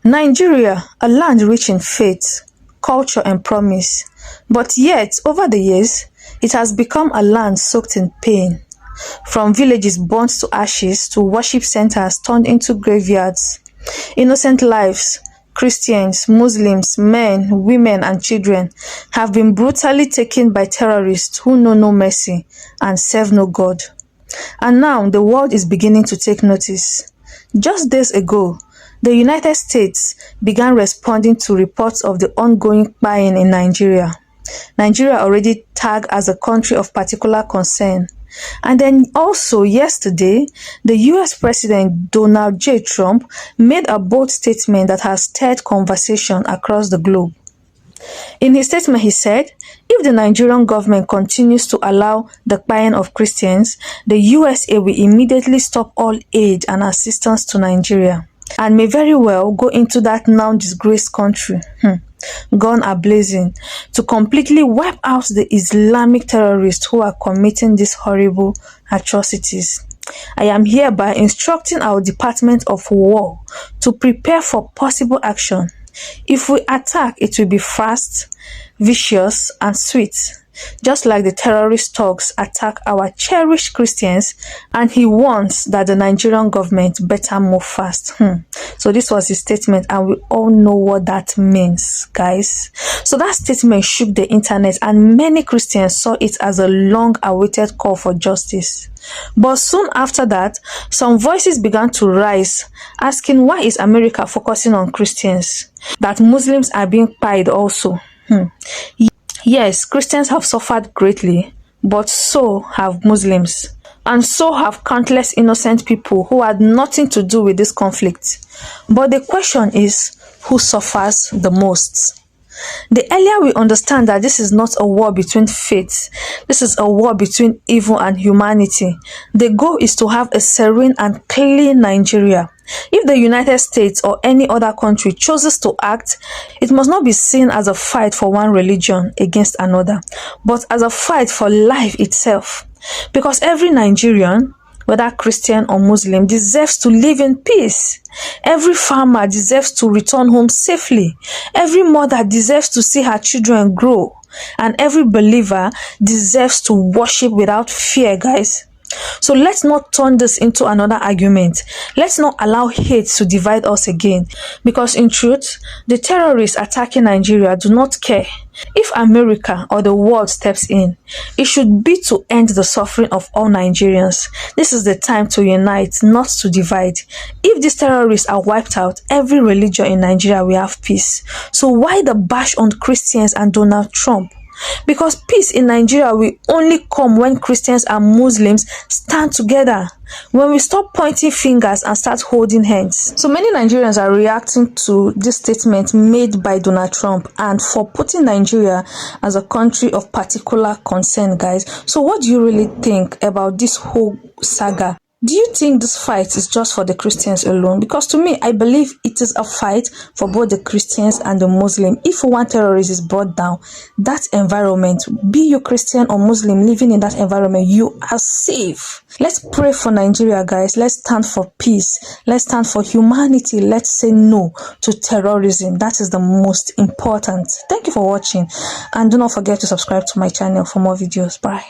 Nigeria, a land rich in faith, culture and promise, but yet over the years, it has become a land soaked in pain. From villages burnt to ashes to worship centers turned into graveyards, innocent lives, Christians, Muslims, men, women and children have been brutally taken by terrorists who know no mercy and serve no God. And now the world is beginning to take notice. Just days ago, the United States began responding to reports of the ongoing buying in Nigeria. Nigeria already tagged as a country of particular concern. And then also yesterday, the US President Donald J. Trump made a bold statement that has stirred conversation across the globe. In his statement, he said, if the Nigerian government continues to allow the buying of Christians, the USA will immediately stop all aid and assistance to Nigeria and may very well go into that now disgraced country, gone a-blazing, to completely wipe out the Islamic terrorists who are committing these horrible atrocities. I am hereby instructing our Department of War to prepare for possible action. If we attack, it will be fast, vicious, and sweet, just like the terrorist thugs attack our cherished Christians, and he wants that the Nigerian government better move fast. So this was his statement, and we all know what that means, guys. So that statement shook the internet, and many Christians saw it as a long-awaited call for justice. But soon after that, some voices began to rise, asking why is America focusing on Christians? That Muslims are being pied also. Yes, Christians have suffered greatly, but so have Muslims. And so have countless innocent people who had nothing to do with this conflict. But the question is, who suffers the most? The earlier we understand that this is not a war between faiths, this is a war between evil and humanity. The goal is to have a serene and clean Nigeria. If the United States or any other country chooses to act, it must not be seen as a fight for one religion against another, but as a fight for life itself. Because every Nigerian, whether Christian or Muslim, deserves to live in peace. Every farmer deserves to return home safely. Every mother deserves to see her children grow. And every believer deserves to worship without fear, guys. So let's not turn this into another argument. Let's not allow hate to divide us again. Because in truth, the terrorists attacking Nigeria do not care. If America or the world steps in, it should be to end the suffering of all Nigerians. This is the time to unite, not to divide. If these terrorists are wiped out, every religion in Nigeria will have peace. So why the bash on Christians and Donald Trump? Because peace in Nigeria will only come when Christians and Muslims stand together. When we stop pointing fingers and start holding hands. So many Nigerians are reacting to this statement made by Donald Trump and for putting Nigeria as a country of particular concern, guys. So what do you really think about this whole saga? Do you think this fight is just for the Christians alone? Because to me, I believe it is a fight for both the Christians and the Muslim. If one terrorist is brought down, that environment, be you Christian or Muslim living in that environment, you are safe. Let's pray for Nigeria, guys. Let's stand for peace. Let's stand for humanity. Let's say no to terrorism. That is the most important. Thank you for watching. And do not forget to subscribe to my channel for more videos. Bye.